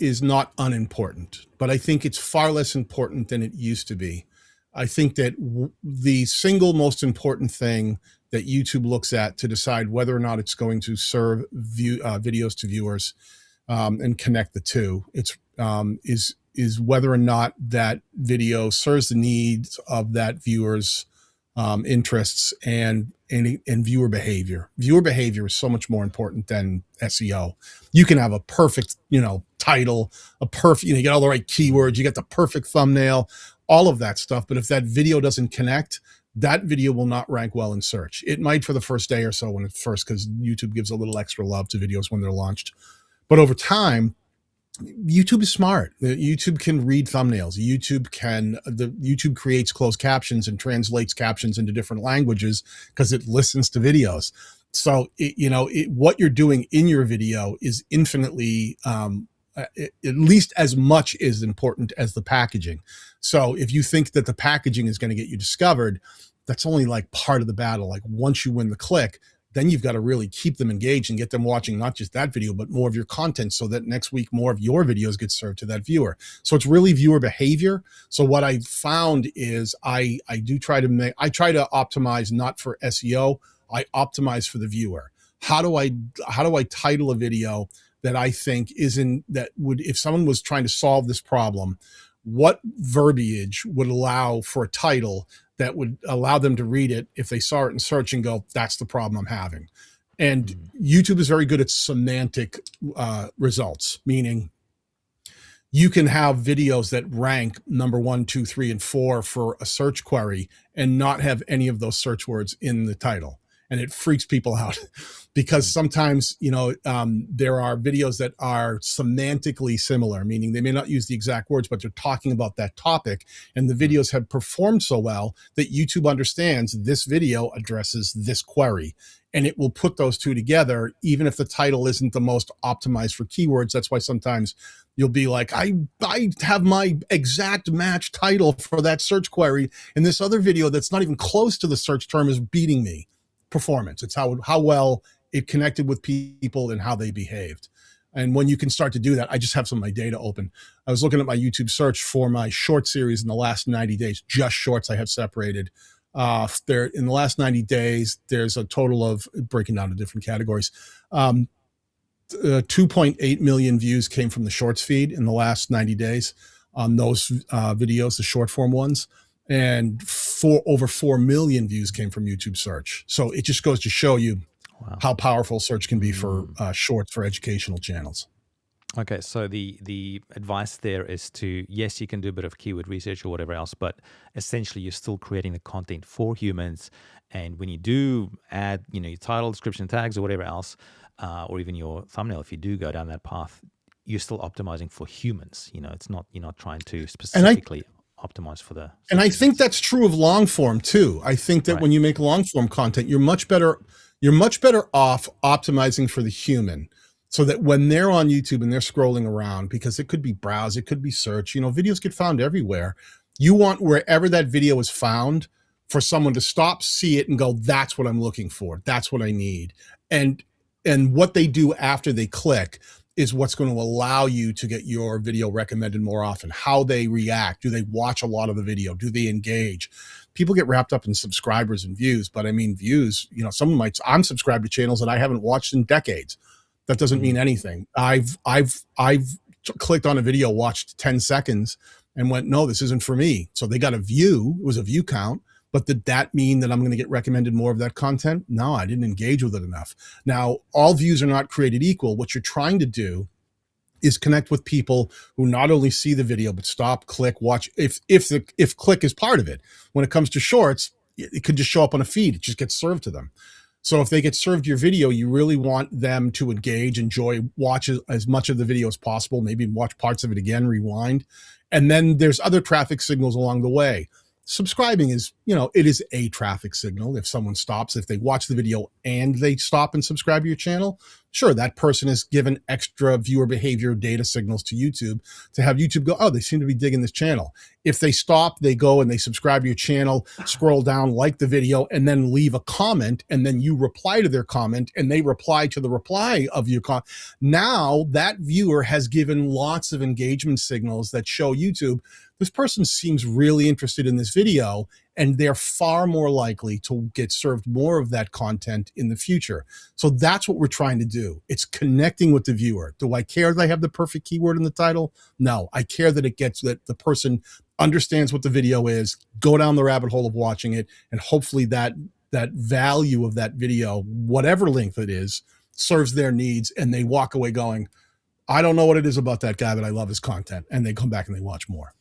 is not unimportant, but I think it's far less important than it used to be. I think that the single most important thing that YouTube looks at to decide whether or not it's going to serve videos to viewers and connect the two, is whether or not that video serves the needs of that viewer's interests and viewer behavior. Viewer behavior is so much more important than SEO. You can have a perfect, title, you get all the right keywords, you get the perfect thumbnail, all of that stuff. But if that video doesn't connect, that video will not rank well in search. It might for the first day or so when it's first, because YouTube gives a little extra love to videos when they're launched. But over time, YouTube is smart. YouTube can read thumbnails. YouTube creates closed captions and translates captions into different languages because it listens to videos. So what you're doing in your video is infinitely, at least as much as important as the packaging. So if you think that the packaging is going to get you discovered, that's only like part of the battle. Like once you win the click, then you've got to really keep them engaged and get them watching not just that video, but more of your content, so that next week more of your videos get served to that viewer. So it's really viewer behavior. So what I found is I try to optimize not for SEO, I optimize for the viewer. How do I title a video that I think if someone was trying to solve this problem, what verbiage would allow for a title that would allow them to read it if they saw it in search and go, that's the problem I'm having. And YouTube is very good at semantic results, meaning you can have videos that rank number 1, 2, 3, and 4 for a search query and not have any of those search words in the title. And it freaks people out because sometimes, there are videos that are semantically similar, meaning they may not use the exact words, but they're talking about that topic. And the videos have performed so well that YouTube understands this video addresses this query. And it will put those two together, even if the title isn't the most optimized for keywords. That's why sometimes you'll be like, I have my exact match title for that search query, and this other video that's not even close to the search term is beating me. Performance. It's how well it connected with people and how they behaved. And when you can start to do that, I just have some of my data open. I was looking at my YouTube search for my short series in the last 90 days, just shorts I have separated. There in the last 90 days, there's a total of, breaking down to different categories, 2.8 million views came from the shorts feed in the last 90 days on those videos, the short form ones. And over 4 million views came from YouTube search. So it just goes to show you Wow. how powerful search can be for shorts for educational channels. Okay, so the advice there is to, yes, you can do a bit of keyword research or whatever else, but essentially you're still creating the content for humans. And when you do add, your title, description, tags, or whatever else, or even your thumbnail, if you do go down that path, you're still optimizing for humans. It's not, you're not trying to specifically optimize for the. And I think that's true of long form too. I think that when you make long form content, you're much better off optimizing for the human, so that when they're on YouTube and they're scrolling around, because it could be browse, it could be search, videos get found everywhere. You want wherever that video is found for someone to stop, see it, and go, that's what I'm looking for. That's what I need. And what they do after they click is what's going to allow you to get your video recommended more often. How they react. Do they watch a lot of the video? Do they engage? People get wrapped up in subscribers and views, but I mean, views, someone might, I'm subscribed to channels that I haven't watched in decades. That doesn't mean anything. I've clicked on a video, watched 10 seconds and went, no, this isn't for me. So they got a view. It was a view count. But did that mean that I'm going to get recommended more of that content? No, I didn't engage with it enough. Now, all views are not created equal. What you're trying to do is connect with people who not only see the video, but stop, click, watch. If click is part of it. When it comes to shorts, it could just show up on a feed. It just gets served to them. So if they get served your video, you really want them to engage, enjoy, watch as much of the video as possible, maybe watch parts of it again, rewind. And then there's other traffic signals along the way. Subscribing is, it is a traffic signal. If someone stops, if they watch the video and they stop and subscribe to your channel, sure, that person is given extra viewer behavior data signals to YouTube to have YouTube go, oh, they seem to be digging this channel. If they stop, they go and they subscribe to your channel, scroll down, like the video, and then leave a comment, and then you reply to their comment, and they reply to the reply of your comment. Now that viewer has given lots of engagement signals that show YouTube, this person seems really interested in this video, and they're far more likely to get served more of that content in the future. So that's what we're trying to do. It's connecting with the viewer. Do I care that I have the perfect keyword in the title? No, I care that that the person understands what the video is, go down the rabbit hole of watching it, and hopefully that value of that video, whatever length it is, serves their needs, and they walk away going, I don't know what it is about that guy, but I love his content, and they come back and they watch more.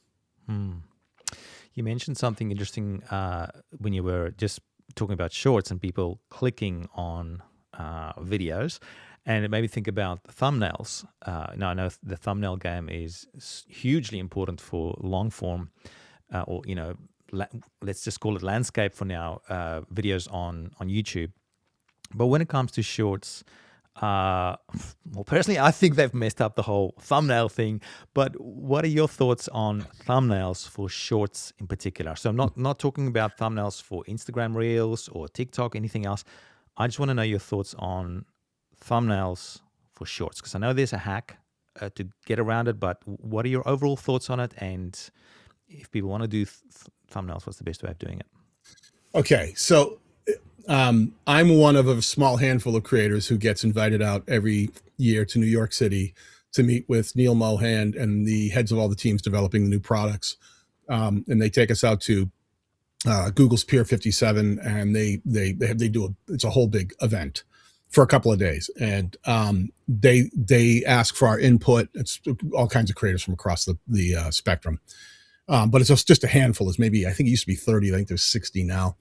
You mentioned something interesting when you were just talking about shorts and people clicking on videos, and it made me think about thumbnails. Now, I know the thumbnail game is hugely important for long form, or let's just call it landscape for now, videos on YouTube. But when it comes to shorts, well, personally, I think they've messed up the whole thumbnail thing. But what are your thoughts on thumbnails for shorts in particular? So I'm not talking about thumbnails for Instagram Reels or TikTok, anything else. I just want to know your thoughts on thumbnails for shorts, because I know there's a hack to get around it. But what are your overall thoughts on it? And if people want to do thumbnails, what's the best way of doing it? Okay, so I'm one of a small handful of creators who gets invited out every year to New York City to meet with Neil Mohan and the heads of all the teams developing the new products. And they take us out to Google's Pier 57, and they do it's a whole big event for a couple of days. And they ask for our input. It's all kinds of creators from across the spectrum. But it's just a handful. It's maybe, I think it used to be 30. I think there's 60 now.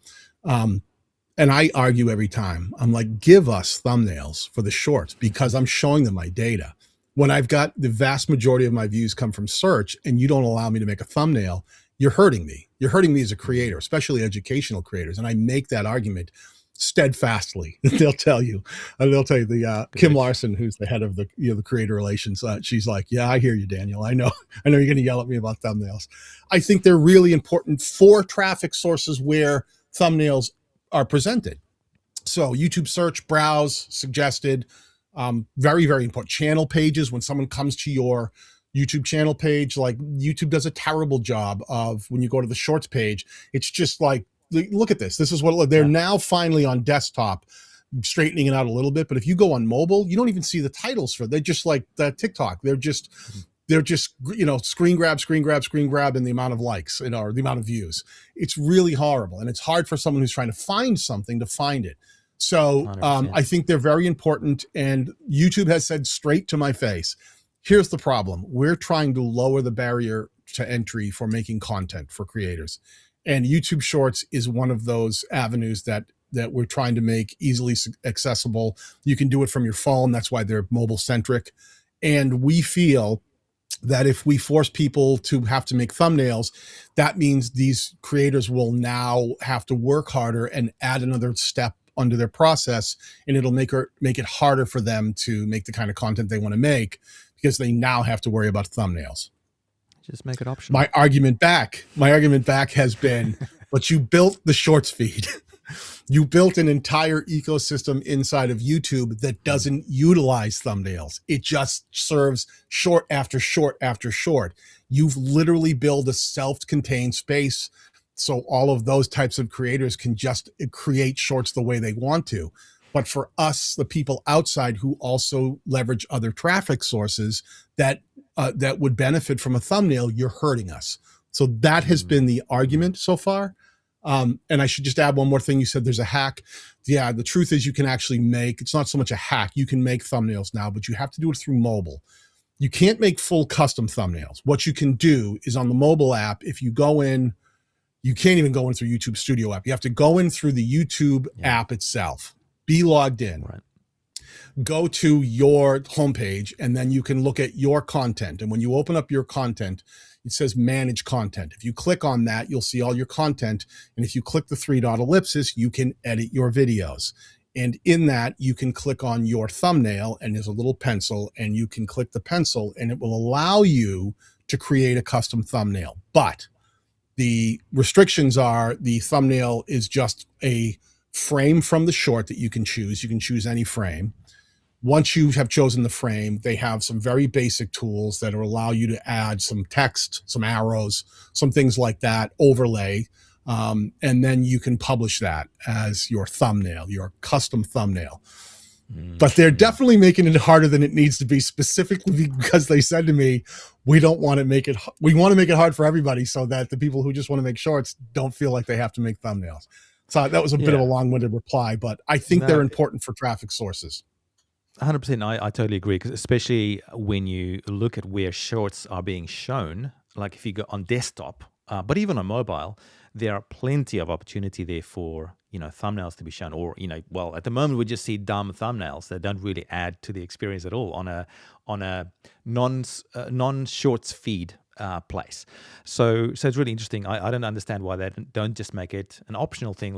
And I argue every time. I'm like, give us thumbnails for the shorts, because I'm showing them my data. When I've got the vast majority of my views come from search and you don't allow me to make a thumbnail, you're hurting me. You're hurting me as a creator, especially educational creators. And I make that argument steadfastly. They'll tell you the Kim Larson, who's the head of the creator relations. She's like, yeah, I hear you, Daniel. I know you're going to yell at me about thumbnails. I think they're really important for traffic sources where thumbnails are presented. So YouTube search, browse, suggested, very, very important. Channel pages, when someone comes to your YouTube channel page, like YouTube does a terrible job of, when you go to the shorts page, it's just like, look at this. This is what they're now finally on desktop, straightening it out a little bit. But if you go on mobile, you don't even see the titles for, they're just like the TikTok. They're just they're just, screen grab, screen grab, screen grab, and the amount of likes, or the amount of views. It's really horrible. And it's hard for someone who's trying to find something to find it. So 100%. I think they're very important. And YouTube has said straight to my face, here's the problem. We're trying to lower the barrier to entry for making content for creators. And YouTube Shorts is one of those avenues that we're trying to make easily accessible. You can do it from your phone. That's why they're mobile centric. And we feel that if we force people to have to make thumbnails, that means these creators will now have to work harder and add another step under their process, and it'll make it harder for them to make the kind of content they want to make, because they now have to worry about thumbnails. Just make it optional. My argument back has been, but you built the Shorts feed. You built an entire ecosystem inside of YouTube that doesn't utilize thumbnails. It just serves short after short after short. You've literally built a self-contained space so all of those types of creators can just create shorts the way they want to. But for us, the people outside who also leverage other traffic sources that would benefit from a thumbnail, you're hurting us. So that has been the argument so far. And I should just add one more thing. You said there's a hack. Yeah, the truth is you can actually it's not so much a hack. You can make thumbnails now, but you have to do it through mobile. You can't make full custom thumbnails. What you can do is on the mobile app, if you go in, you can't even go in through YouTube Studio app. You have to go in through the YouTube app itself, be logged in. Right. Go to your homepage, and then you can look at your content. And when you open up your content, it says manage content. If you click on that, you'll see all your content. And if you click the 3-dot ellipsis, you can edit your videos. And in that, you can click on your thumbnail, and there's a little pencil, and you can click the pencil, and it will allow you to create a custom thumbnail. But the restrictions are the thumbnail is just a frame from the short that you can choose. You can choose any frame. Once you have chosen the frame, they have some very basic tools that will allow you to add some text, some arrows, some things like that, overlay. And then you can publish that as your thumbnail, your custom thumbnail. But they're definitely making it harder than it needs to be, specifically because they said to me, we want to make it hard for everybody so that the people who just want to make shorts don't feel like they have to make thumbnails. So that was a bit of a long-winded reply, but I think they're important for traffic sources. 100%. I totally agree, because especially when you look at where shorts are being shown, like if you go on desktop, but even on mobile, there are plenty of opportunity there for thumbnails to be shown, or well, at the moment we just see dumb thumbnails that don't really add to the experience at all on a non-shorts feed place. So it's really interesting. I don't understand why they don't just make it an optional thing,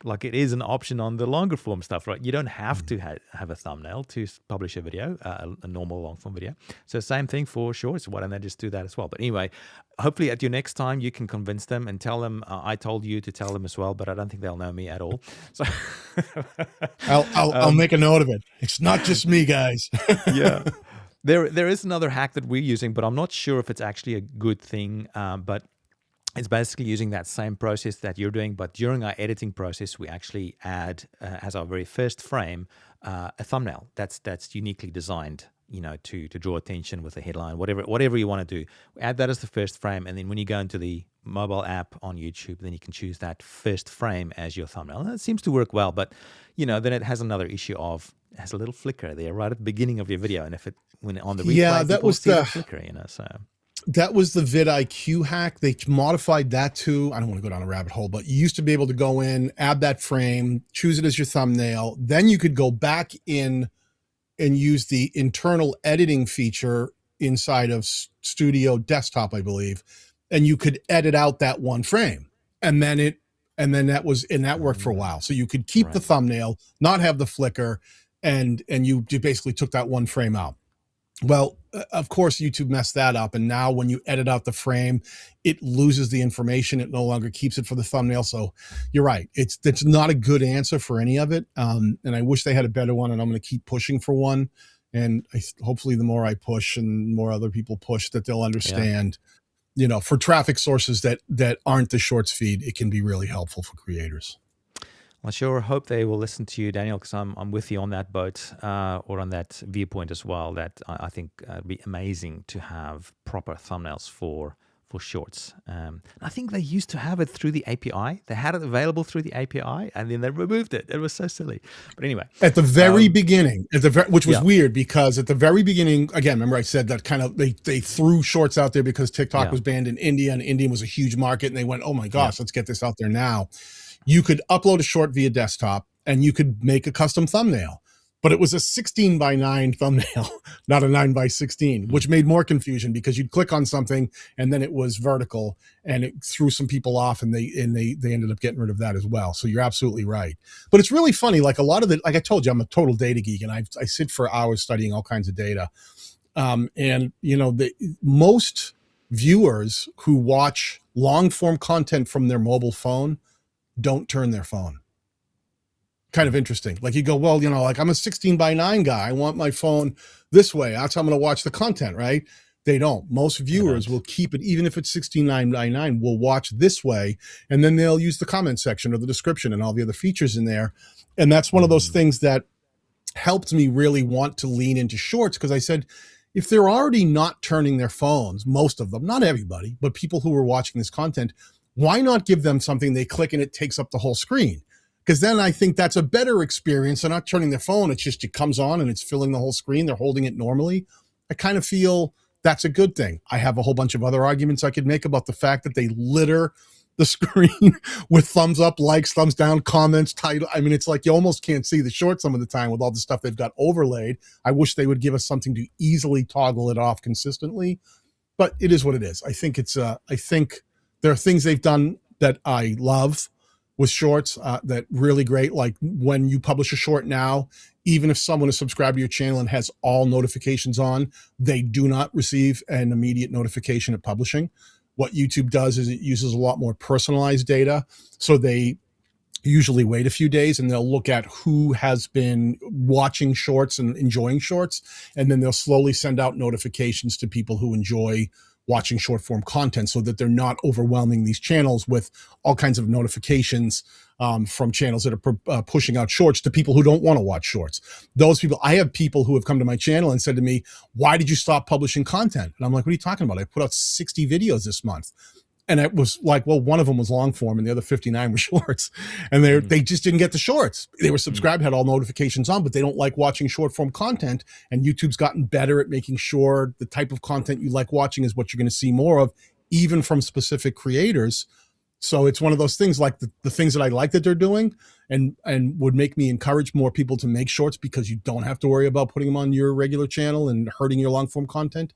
like it is an option on the longer form stuff, right? You don't have to have a thumbnail to publish a video, a normal long form video. So same thing for shorts. Why don't they just do that as well? But anyway, hopefully at your next time you can convince them and tell them I told you to tell them as well, but I don't think they'll know me at all. So I'll make a note of it. It's not just me, guys. Yeah. There is another hack that we're using, but I'm not sure if it's actually a good thing. But it's basically using that same process that you're doing, but during our editing process, we actually add as our very first frame a thumbnail that's uniquely designed, to draw attention with a headline, whatever you want to do. We add that as the first frame, and then when you go into the mobile app on YouTube, then you can choose that first frame as your thumbnail. And it seems to work well, but then it has another issue of it has a little flicker there right at the beginning of your video, and when on the replay, that was the flicker, so. That was the vidIQ hack. They modified that too. I don't want to go down a rabbit hole, but you used to be able to go in, add that frame, choose it as your thumbnail. Then you could go back in and use the internal editing feature inside of Studio Desktop, I believe, and you could edit out that one frame. And then that worked for a while. So you could keep the thumbnail, not have the flicker, and you basically took that one frame out. Well, of course, YouTube messed that up. And now when you edit out the frame, it loses the information. It no longer keeps it for the thumbnail. So you're right. It's not a good answer for any of it. And I wish they had a better one, and I'm going to keep pushing for one. And hopefully the more I push and more other people push, that they'll understand, for traffic sources that aren't the shorts feed, it can be really helpful for creators. I sure hope they will listen to you, Daniel, because I'm with you on that boat, or on that viewpoint as well. That I think it'd be amazing to have proper thumbnails for shorts. I think they used to have it through the API. They had it available through the API, and then they removed it. It was so silly. But anyway, At the very beginning, which was yeah, weird because at the very beginning, again, remember I said that kind of they threw shorts out there because TikTok yeah, was banned in India, and India was a huge market, and they went, oh my yeah, gosh, let's get this out there now. You could upload a short via desktop and you could make a custom thumbnail, but it was a 16 by 9 thumbnail, not a 9 by 16, which made more confusion because you'd click on something and then it was vertical and it threw some people off, and they ended up getting rid of that as well. So you're absolutely right. But it's really funny. Like a lot of like I told you, I'm a total data geek, and I sit for hours studying all kinds of data. And most viewers who watch long form content from their mobile phone don't turn their phone. Kind of interesting. Like you go, well, like I'm a 16 by 9 guy. I want my phone this way. That's how I'm going to watch the content, right? They don't. Most viewers will keep it, even if it's 16 by 9, will watch this way, and then they'll use the comment section or the description and all the other features in there. And that's one of those things that helped me really want to lean into shorts, because I said, if they're already not turning their phones, most of them, not everybody, but people who are watching this content, why not give them something they click and it takes up the whole screen? Because then I think that's a better experience. They're not turning their phone. It's just it comes on and it's filling the whole screen. They're holding it normally. I kind of feel that's a good thing. I have a whole bunch of other arguments I could make about the fact that they litter the screen with thumbs up, likes, thumbs down, comments, title. I mean, it's like you almost can't see the short some of the time with all the stuff they've got overlaid. I wish they would give us something to easily toggle it off consistently, but it is what it is. I think there are things they've done that I love with shorts that really great. Like when you publish a short now, even if someone is subscribed to your channel and has all notifications on, they do not receive an immediate notification of publishing. What YouTube does is it uses a lot more personalized data. So they usually wait a few days and they'll look at who has been watching shorts and enjoying shorts. And then they'll slowly send out notifications to people who enjoy watching short form content, so that they're not overwhelming these channels with all kinds of notifications from channels that are pushing out shorts to people who don't want to watch shorts. Those people, I have people who have come to my channel and said to me, why did you stop publishing content? And I'm like, what are you talking about? I put out 60 videos this month. And it was like, well, one of them was long form and the other 59 were shorts. And they just didn't get the shorts. They were subscribed, had all notifications on, but they don't like watching short form content. And YouTube's gotten better at making sure the type of content you like watching is what you're going to see more of, even from specific creators. So it's one of those things, like the things that I like that they're doing and would make me encourage more people to make shorts, because you don't have to worry about putting them on your regular channel and hurting your long form content,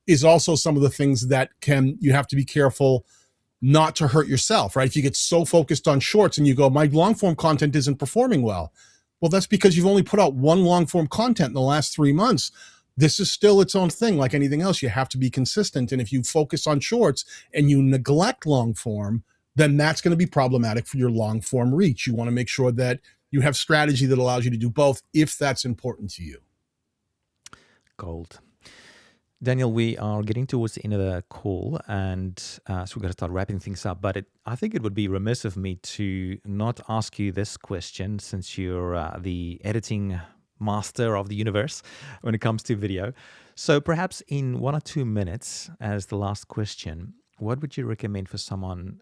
is also some of the things that you have to be careful not to hurt yourself, right? If you get so focused on shorts and you go, my long form content isn't performing well. Well, that's because you've only put out one long form content in the last 3 months. This is still its own thing. Like anything else, you have to be consistent. And if you focus on shorts and you neglect long form, then that's going to be problematic for your long form reach. You want to make sure that you have strategy that allows you to do both, if that's important to you. Gold. Daniel, we are getting towards the end of the call, and so we're going to start wrapping things up. But I think it would be remiss of me to not ask you this question, since you're the editing master of the universe when it comes to video. So perhaps in 1 or 2 minutes, as the last question, what would you recommend for someone?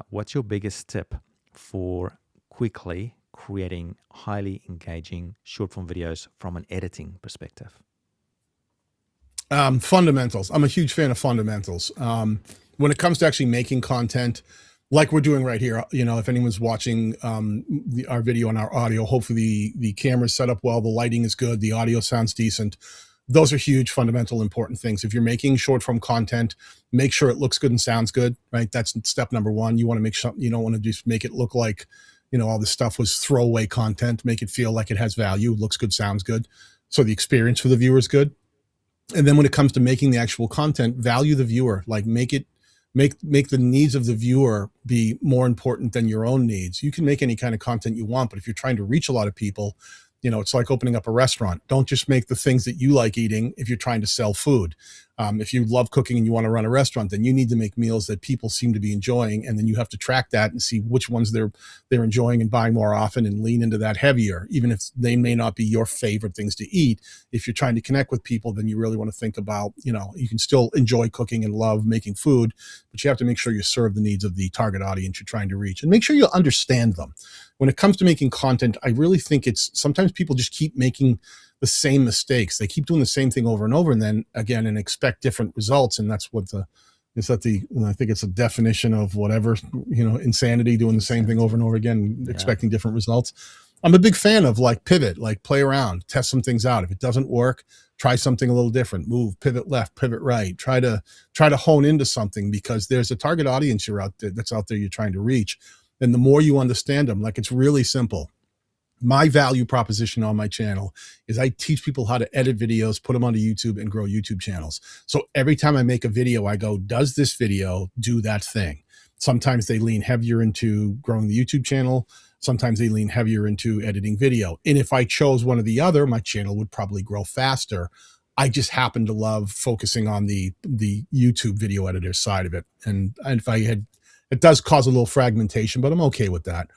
What's your biggest tip for quickly creating highly engaging short form videos from an editing perspective? Fundamentals. I'm a huge fan of fundamentals. When it comes to actually making content, like we're doing right here, if anyone's watching our video and our audio, hopefully the camera's set up well, the lighting is good, the audio sounds decent. Those are huge, fundamental, important things. If you're making short form content, make sure it looks good and sounds good, right? That's step number one. You want to make sure, you don't want to just make it look like, all this stuff was throwaway content. Make it feel like it has value, looks good, sounds good. So the experience for the viewer is good. And then when it comes to making the actual content, value the viewer. Like make the needs of the viewer be more important than your own needs. You can make any kind of content you want, but if you're trying to reach a lot of people, it's like opening up a restaurant. Don't just make the things that you like eating if you're trying to sell food. If you love cooking and you want to run a restaurant, then you need to make meals that people seem to be enjoying, and then you have to track that and see which ones they're enjoying and buying more often, and lean into that heavier, even if they may not be your favorite things to eat. If you're trying to connect with people, then you really want to think about, you can still enjoy cooking and love making food, but you have to make sure you serve the needs of the target audience you're trying to reach, and make sure you understand them. When it comes to making content, I really think it's sometimes people just keep making the same mistakes. They keep doing the same thing over and over, and then again, and expect different results. And that's what I think it's a definition of whatever, insanity, doing the same thing over and over again, expecting different results. I'm a big fan of pivot, play around, test some things out. If it doesn't work, try something a little different, move, pivot left, pivot right, try to hone into something, because there's a target audience that's out there you're trying to reach. And the more you understand them, it's really simple. My value proposition on my channel is I teach people how to edit videos, put them onto YouTube, and grow YouTube channels. So every time I make a video, I go, does this video do that thing? Sometimes they lean heavier into growing the YouTube channel. Sometimes they lean heavier into editing video. And if I chose one or the other, my channel would probably grow faster. I just happen to love focusing on the YouTube video editor side of it. And if it does cause a little fragmentation, but I'm okay with that.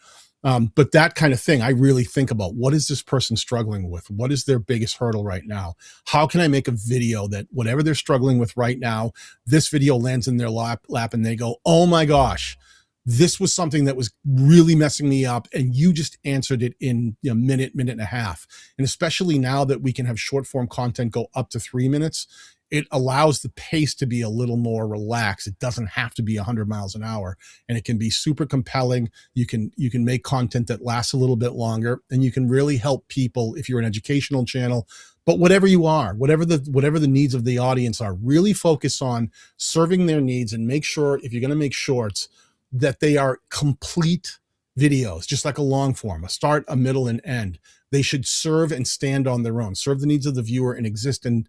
But that kind of thing, I really think about, what is this person struggling with? What is their biggest hurdle right now? How can I make a video that whatever they're struggling with right now, this video lands in their lap and they go, oh my gosh, this was something that was really messing me up, and you just answered it in a minute and a half. And especially now that we can have short form content go up to 3 minutes, it allows the pace to be a little more relaxed. It doesn't have to be 100 miles an hour, and it can be super compelling. You can make content that lasts a little bit longer, and you can really help people if you're an educational channel. But whatever you are, whatever the needs of the audience are, really focus on serving their needs, and make sure, if you're going to make shorts, that they are complete videos, just like a long form, a start, a middle, and end. They should serve and stand on their own, serve the needs of the viewer, and exist and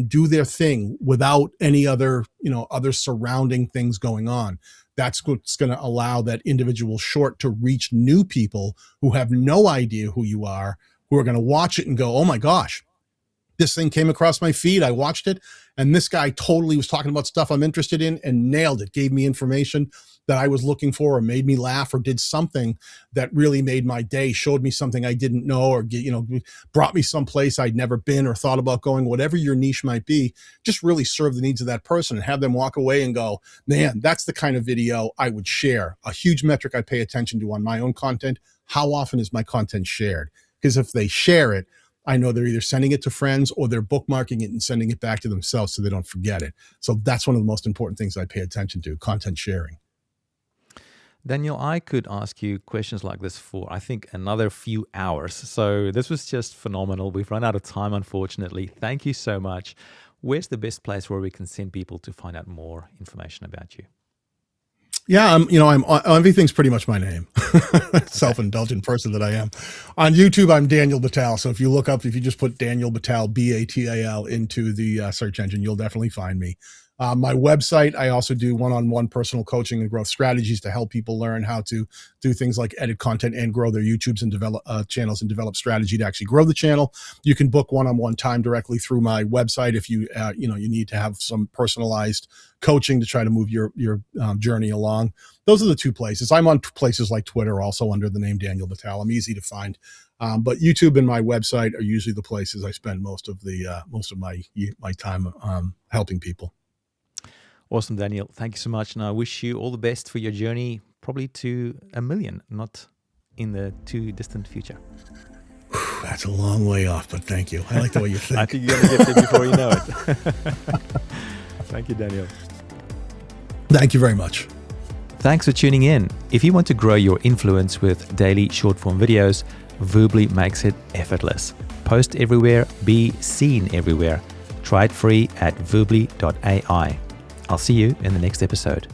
do their thing without any other surrounding things going on. That's what's going to allow that individual short to reach new people who have no idea who you are, who are going to watch it and go, oh my gosh, this thing came across my feed. I watched it, and this guy totally was talking about stuff I'm interested in and nailed it, gave me information that I was looking for, or made me laugh, or did something that really made my day, showed me something I didn't know, or brought me someplace I'd never been or thought about going. Whatever your niche might be, just really serve the needs of that person and have them walk away and go, man, that's the kind of video I would share. A huge metric I pay attention to on my own content: how often is my content shared? Because if they share it, I know they're either sending it to friends or they're bookmarking it and sending it back to themselves so they don't forget it. So that's one of the most important things I pay attention to: content sharing. Daniel, I could ask you questions like this for, I think, another few hours. So this was just phenomenal. We've run out of time, unfortunately. Thank you so much. Where's the best place where we can send people to find out more information about you? Yeah, everything's pretty much my name. Self-indulgent person that I am. On YouTube, I'm Daniel Batal. So if you just put Daniel Batal, Batal, into the search engine, you'll definitely find me. My website, I also do one-on-one personal coaching and growth strategies to help people learn how to do things like edit content and grow their YouTubes and develop channels, and develop strategy to actually grow the channel. You can book one-on-one time directly through my website if you need to have some personalized coaching to try to move your journey along. Those are the two places. I'm on places like Twitter, also under the name Daniel Batal. I'm easy to find. But YouTube and my website are usually the places I spend most of my time helping people. Awesome, Daniel. Thank you so much. And I wish you all the best for your journey, probably to 1 million, not in the too distant future. That's a long way off, but thank you. I like the way you think. I think you're going to get there before you know it. Thank you, Daniel. Thank you very much. Thanks for tuning in. If you want to grow your influence with daily short form videos, Vubli makes it effortless. Post everywhere, be seen everywhere. Try it free at vubli.ai. I'll see you in the next episode.